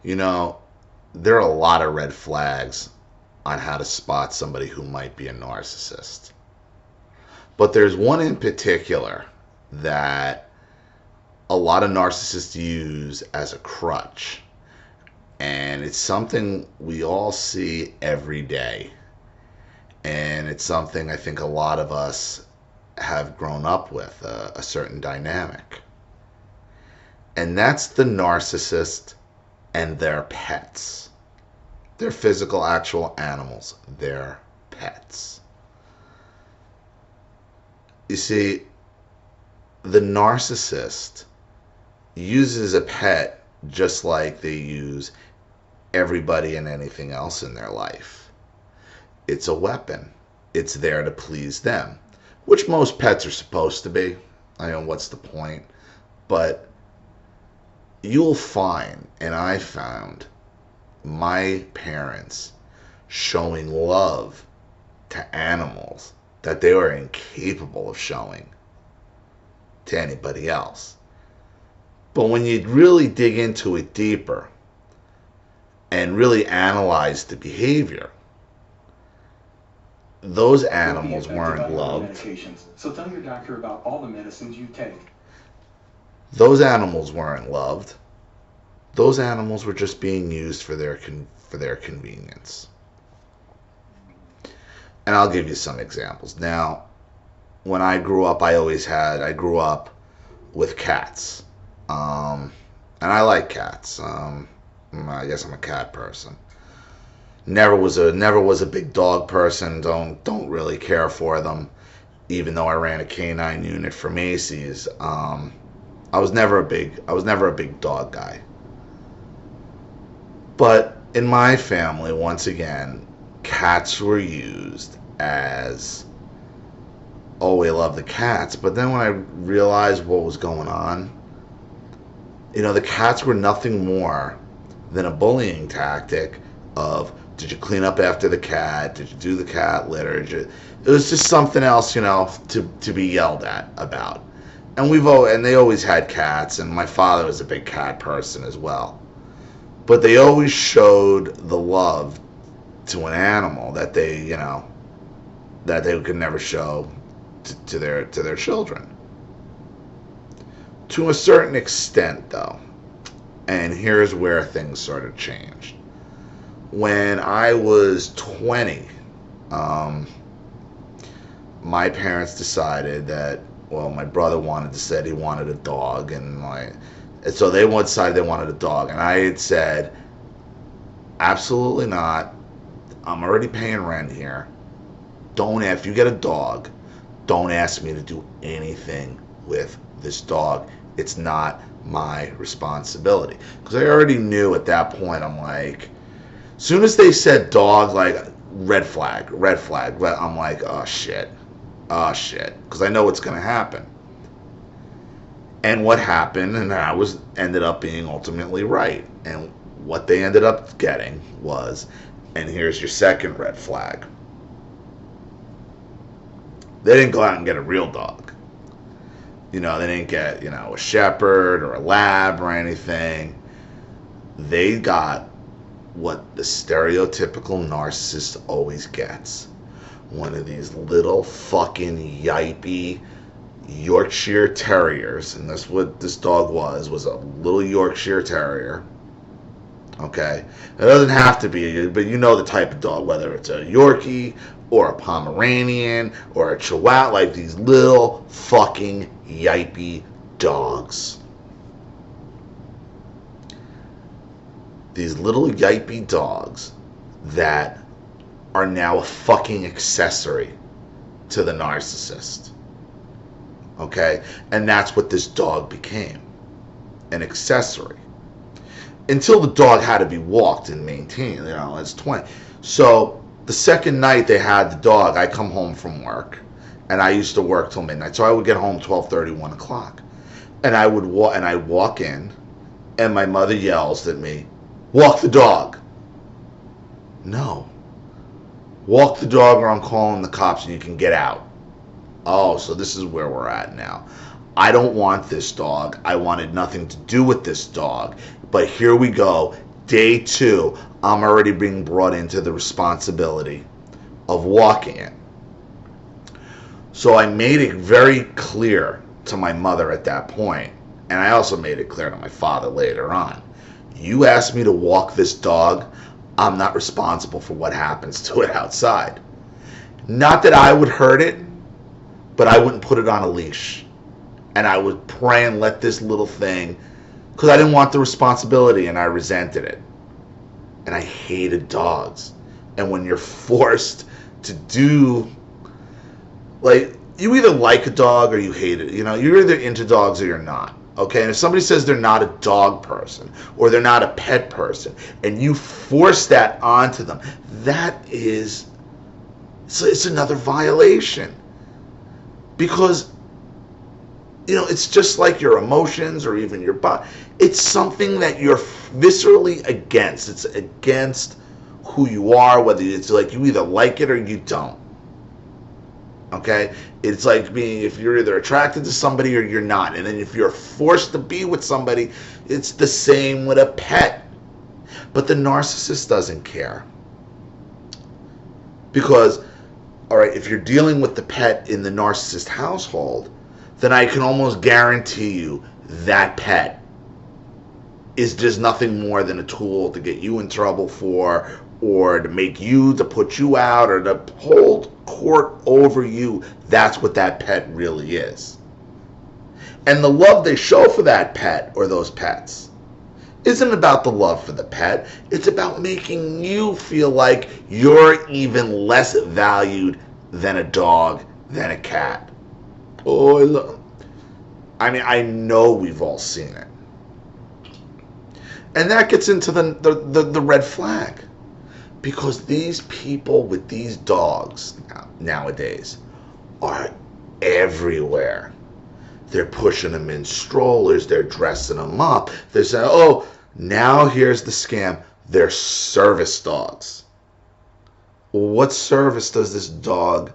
You know, there are a lot of red flags on how to spot somebody who might be a narcissist. But there's one in particular that a lot of narcissists use as a crutch. And it's something we all see every day. And it's something I think a lot of us have grown up with, a certain dynamic. And that's the narcissist and their pets. Their physical, actual animals, their pets. You see, the narcissist uses a pet just like they use everybody and anything else in their life. It's a weapon. It's there to please them, which most pets are supposed to be. I mean, what's the point? But you'll find, and I found, my parents showing love to animals that they were incapable of showing to anybody else. But when you really dig into it deeper and really analyze the behavior, those animals weren't loved. So tell your doctor about all the medicines you take. Those animals weren't loved. Those animals were just being used for their convenience. And I'll give you some examples. Now, when I grew up, I grew up with cats. And I like cats. I guess I'm a cat person. Never was a big dog person. Don't really care for them. Even though I ran a canine unit for Macy's, I was never a big dog guy. But in my family, once again, cats were used as, oh, we love the cats. But then when I realized what was going on, the cats were nothing more than a bullying tactic of, did you clean up after the cat? Did you do the cat litter? It was just something else, to be yelled at about. And they always had cats, and my father was a big cat person as well. But they always showed the love to an animal that they could never show to their children. To a certain extent, though, and here's where things sort of changed. When I was 20, my parents decided that, well, my brother said he wanted a dog, and so they decided they wanted a dog, and I had said, absolutely not. I'm already paying rent here. If you get a dog, don't ask me to do anything with this dog. It's not my responsibility. Because I already knew at that point, I'm like, as soon as they said dog, like, red flag. I'm like, oh shit. Because I know what's going to happen. And what happened, and I ended up being ultimately right. And what they ended up getting was, and here's your second red flag, they didn't go out and get a real dog. They didn't get, a shepherd or a lab or anything. They got what the stereotypical narcissist always gets. One of these little fucking yipey Yorkshire Terriers, and that's what this dog was a little Yorkshire Terrier. Okay? It doesn't have to be, but you know the type of dog, whether it's a Yorkie or a Pomeranian or a Chihuahua, like these little fucking yipey dogs. These little yipey dogs that are now a fucking accessory to the narcissist. Okay? And that's what this dog became. An accessory. Until the dog had to be walked and maintained, as 20. So the second night they had the dog, I come home from work, and I used to work till midnight. So I would get home 12:30, 1 o'clock. And I would walk in, and my mother yells at me, walk the dog. No. Walk the dog or I'm calling the cops and you can get out. Oh, so this is where we're at now. I don't want this dog. I wanted nothing to do with this dog. But here we go. day 2, I'm already being brought into the responsibility of walking it. So I made it very clear to my mother at that point, and I also made it clear to my father later on. You asked me to walk this dog, I'm not responsible for what happens to it outside. Not that I would hurt it, but I wouldn't put it on a leash. And I would pray and let this little thing, because I didn't want the responsibility and I resented it. And I hated dogs. And when you're forced to do, like, you either like a dog or you hate it. You know, you're either into dogs or you're not. Okay, and if somebody says they're not a dog person or they're not a pet person, and you force that onto them, that is, it's another violation. Because, you know, it's just like your emotions or even your body. It's something that you're viscerally against. It's against who you are, whether it's like you either like it or you don't. Okay? It's like being, if you're either attracted to somebody or you're not. And then if you're forced to be with somebody, it's the same with a pet. But the narcissist doesn't care. Because, all right, if you're dealing with the pet in the narcissist household, then I can almost guarantee you that pet is just nothing more than a tool to get you in trouble for, or to make you, to put you out, or to hold court over you. That's what that pet really is. And the love they show for that pet or those pets isn't about the love for the pet. It's about making you feel like you're even less valued than a dog, than a cat. Oh, I mean, I know we've all seen it. And that gets into the red flag. Because these people with these dogs nowadays are everywhere. They're pushing them in strollers. They're dressing them up. They're saying, oh, now here's the scam. They're service dogs. What service does this dog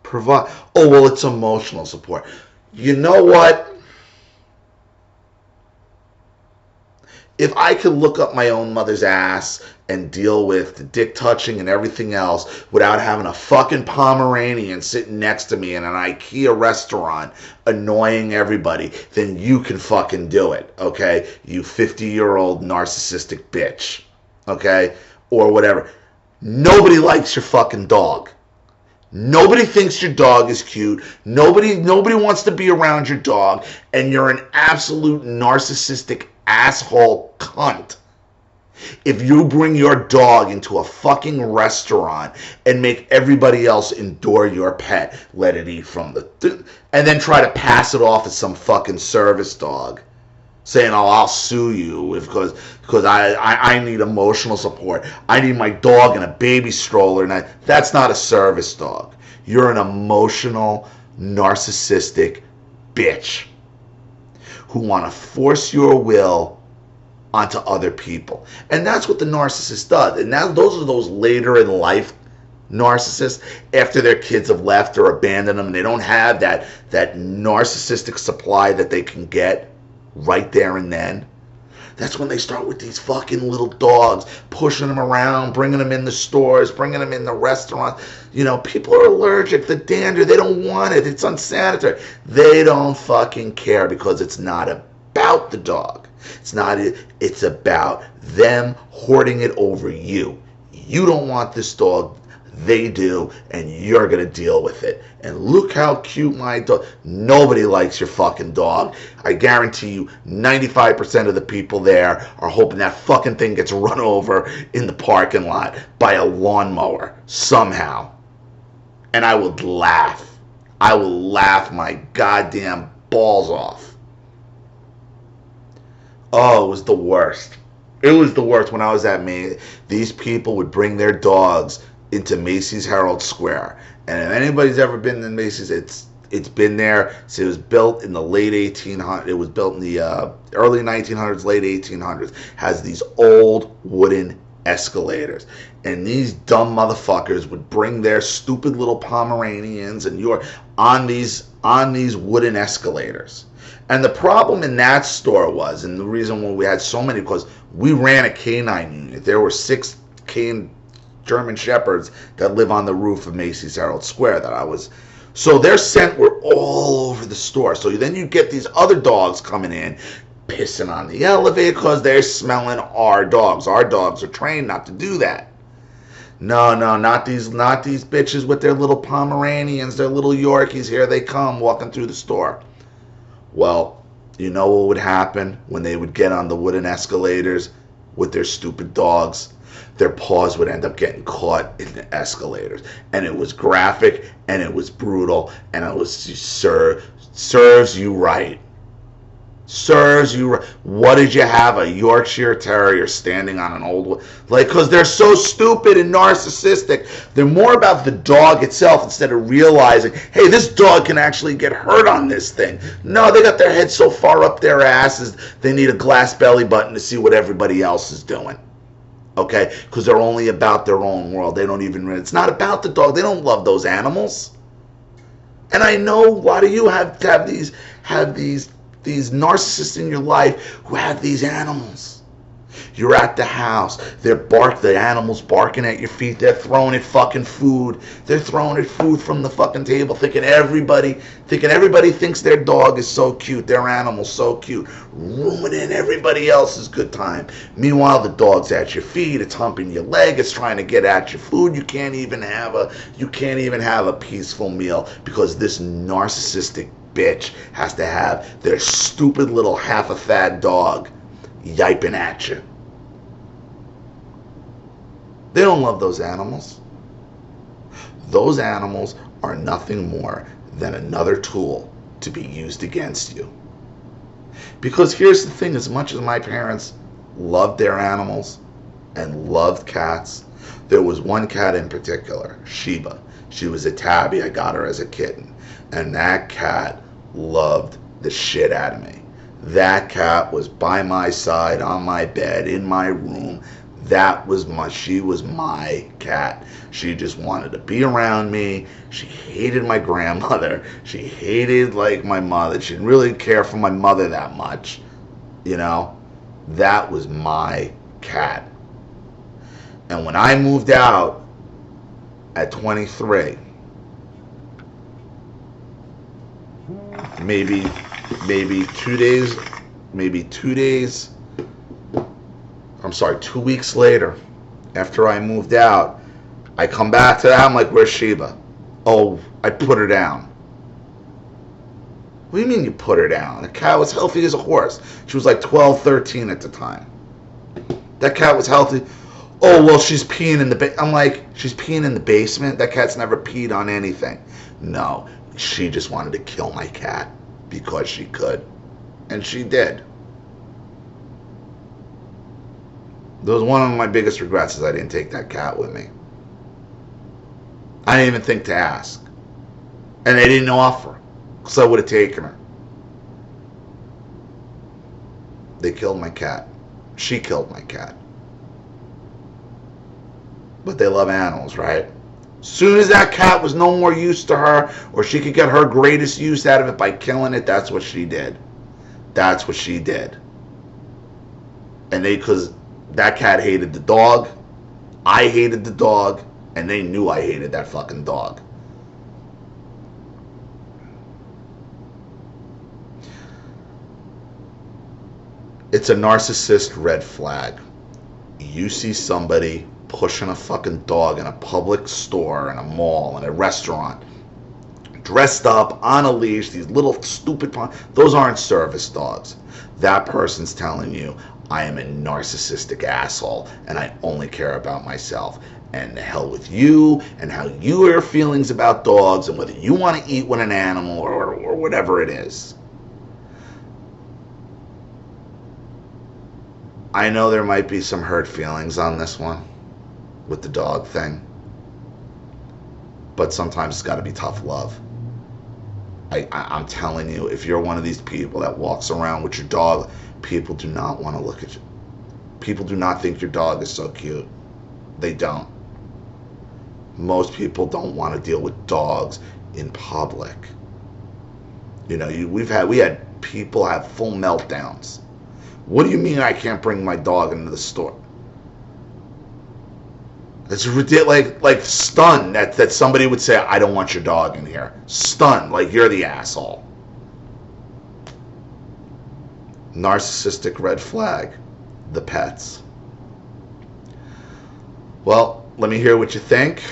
provide? Oh, well, it's emotional support. You know what? If I could look up my own mother's ass and deal with the dick touching and everything else without having a fucking Pomeranian sitting next to me in an IKEA restaurant annoying everybody, then you can fucking do it, okay? You 50-year-old narcissistic bitch, okay? Or whatever. Nobody likes your fucking dog. Nobody thinks your dog is cute. Nobody wants to be around your dog, and you're an absolute narcissistic asshole cunt if you bring your dog into a fucking restaurant and make everybody else endure your pet, let it eat from the, and then try to pass it off as some fucking service dog, saying, oh, I'll sue you because I need emotional support. I need my dog in a baby stroller. And that's not a service dog. You're an emotional, narcissistic bitch who want to force your will onto other people. And that's what the narcissist does. And now those are those later in life narcissists, after their kids have left or abandoned them and they don't have that narcissistic supply that they can get right there and then. That's when they start with these fucking little dogs, pushing them around, bringing them in the stores, bringing them in the restaurants. You know, people are allergic. The dander, they don't want it. It's unsanitary. They don't fucking care because it's not about the dog. It's about them hoarding it over you. You don't want this dog. They do, and you're going to deal with it. And look how cute my dog. Nobody likes your fucking dog. I guarantee you 95% of the people there are hoping that fucking thing gets run over in the parking lot by a lawnmower somehow. And I would laugh. I will laugh my goddamn balls off. Oh, it was the worst. It was the worst when I was at Maine. These people would bring their dogs into Macy's Herald Square. And if anybody's ever been in Macy's, it's been there. So it was built in the late 1800s. It was built in the early 1900s, late 1800s. Has these old wooden escalators. And these dumb motherfuckers would bring their stupid little Pomeranians and you're on these wooden escalators. And the problem in that store was, and the reason why we had so many, because we ran a canine unit. There were 6 German Shepherds that live on the roof of Macy's Herald Square that I was. So their scent were all over the store. So then you get these other dogs coming in, pissing on the elevator because they're smelling our dogs. Our dogs are trained not to do that. No, not these bitches with their little Pomeranians, their little Yorkies. Here they come walking through the store. Well, you know what would happen when they would get on the wooden escalators with their stupid dogs? Their paws would end up getting caught in the escalators. And it was graphic, and it was brutal, and it was, serves you right. Serves you right. What did you have? A Yorkshire Terrier standing on an old one? Like, because they're so stupid and narcissistic. They're more about the dog itself instead of realizing, hey, this dog can actually get hurt on this thing. No, they got their heads so far up their asses, they need a glass belly button to see what everybody else is doing. Okay? Because they're only about their own world. They don't even, it's not about the dog. They don't love those animals. And I know a lot of you have these narcissists in your life who have these animals. You're at the house. The animal's barking at your feet. They're throwing it fucking food. They're throwing it food from the fucking table, thinking everybody thinks their dog is so cute, their animal's so cute, ruining everybody else's good time. Meanwhile, the dog's at your feet. It's humping your leg. It's trying to get at your food. You can't even have a peaceful meal because this narcissistic bitch has to have their stupid little half-a-fat dog yiping at you. They don't love those animals. Those animals are nothing more than another tool to be used against you. Because here's the thing, as much as my parents loved their animals and loved cats, there was one cat in particular, Sheba. She was a tabby. I got her as a kitten. And that cat loved the shit out of me. That cat was by my side, on my bed, in my room. She was my cat. She just wanted to be around me. She hated my grandmother. She hated, my mother. She didn't really care for my mother that much. You know? That was my cat. And when I moved out at 23, maybe 2 weeks later, after I moved out, I come back to that. I'm like, where's Sheba? Oh, I put her down. What do you mean you put her down? The cat was healthy as a horse. She was like 12, 13 at the time. That cat was healthy. Oh, well, she's peeing in the basement. I'm like, she's peeing in the basement? That cat's never peed on anything. No, she just wanted to kill my cat because she could. And she did. That was one of my biggest regrets, is I didn't take that cat with me. I didn't even think to ask. And they didn't offer, because I would have taken her. They killed my cat. She killed my cat. But they love animals, right? Soon as that cat was no more use to her, or she could get her greatest use out of it by killing it, that's what she did. That's what she did. And because that cat hated the dog, I hated the dog, and they knew I hated that fucking dog. It's a narcissist red flag. You see somebody pushing a fucking dog in a public store, in a mall, in a restaurant, dressed up, on a leash, these little stupid, those aren't service dogs. That person's telling you, I am a narcissistic asshole, and I only care about myself. And the hell with you, and how your feelings about dogs, and whether you want to eat with an animal, or whatever it is. I know there might be some hurt feelings on this one, with the dog thing. But sometimes it's got to be tough love. I'm telling you, if you're one of these people that walks around with your dog, people do not want to look at you. People do not think your dog is so cute. They don't. Most people don't want to deal with dogs in public. You know, we had people have full meltdowns. What do you mean I can't bring my dog into the store? It's ridiculous, like stunned that somebody would say, I don't want your dog in here. Stunned, like you're the asshole. Narcissistic red flag, the pets. Well, let me hear what you think.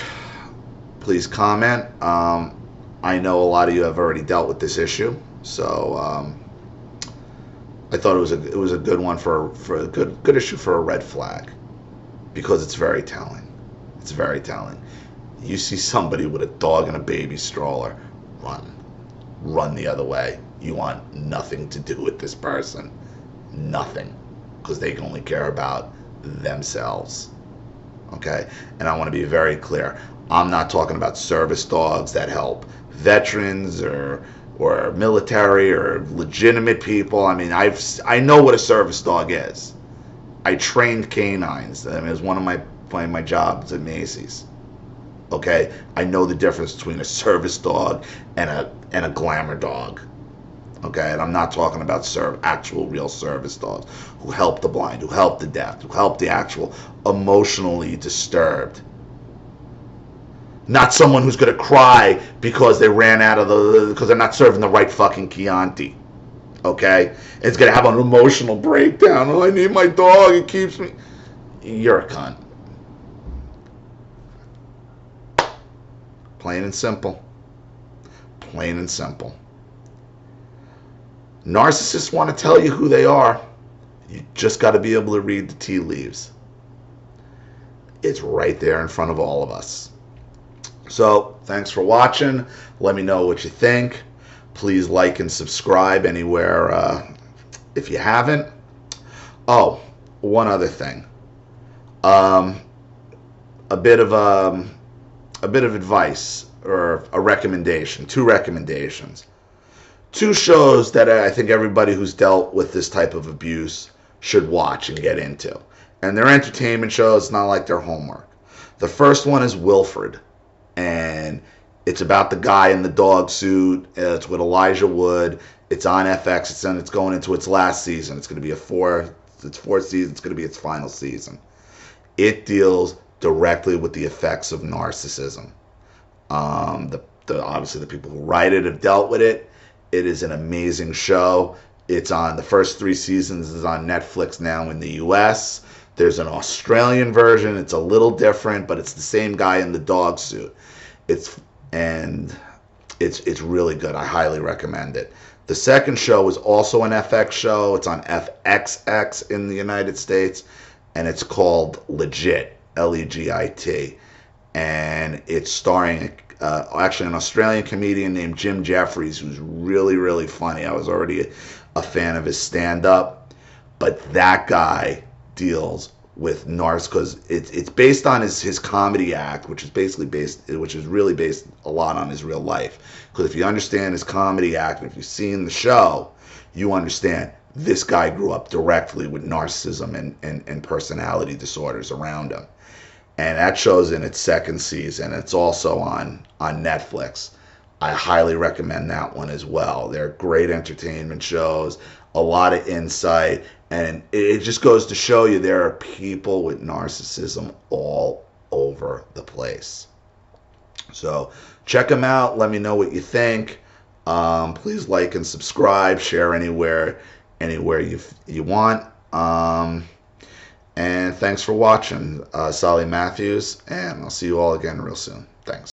Please comment. I know a lot of you have already dealt with this issue, so I thought it was a good one for a good issue for a red flag, because it's very telling. It's very telling. You see somebody with a dog and a baby stroller, run the other way. You want nothing to do with this person, nothing, because they can only care about themselves. Okay, and I want to be very clear. I'm not talking about service dogs that help veterans or military or legitimate people. I mean, I know what a service dog is. I trained canines. I mean, it was one of my jobs at Macy's. Okay, I know the difference between a service dog and a glamour dog. Okay, and I'm not talking about actual real service dogs who help the blind, who help the deaf, who help the actual emotionally disturbed. Not someone who's gonna cry because they ran out of because they're not serving the right fucking Chianti. Okay, it's gonna have an emotional breakdown. Oh, I need my dog. It keeps me. You're a cunt. Plain and simple. Plain and simple. Narcissists want to tell you who they are. You just got to be able to read the tea leaves. It's right there in front of all of us. So, thanks for watching. Let me know what you think. Please like and subscribe anywhere if you haven't. Oh, one other thing. A bit of advice, or a recommendation. 2 recommendations. 2 shows that I think everybody who's dealt with this type of abuse should watch and get into. And they're entertainment shows, not like they're homework. The first one is Wilfred. And it's about the guy in the dog suit. It's with Elijah Wood. It's on FX. It's going into its last season. It's going to be it's 4th season. It's going to be its final season. It deals directly with the effects of narcissism. Obviously the people who write it have dealt with it. It is an amazing show. It's on, the first 3 seasons is on Netflix now in the US. There's an Australian version. It's a little different, but it's the same guy in the dog suit. It's really good. I highly recommend it. The second show is also an FX show. It's on FXX in the United States, and it's called Legit, Legit. And it's starring actually an Australian comedian named Jim Jeffries, who's really, really funny. I was already a fan of his stand-up, but that guy deals with because it's based on his comedy act, which is really based a lot on his real life. Because if you understand his comedy act, and if you've seen the show, you understand this guy grew up directly with narcissism and personality disorders around him. And that show's in its 2nd season. It's also on Netflix. I highly recommend that one as well. They're great entertainment shows, a lot of insight, and it just goes to show you there are people with narcissism all over the place. So check them out. Let me know what you think. Please like and subscribe. Share anywhere you want. And thanks for watching. Olliemathews, and I'll see you all again real soon. Thanks.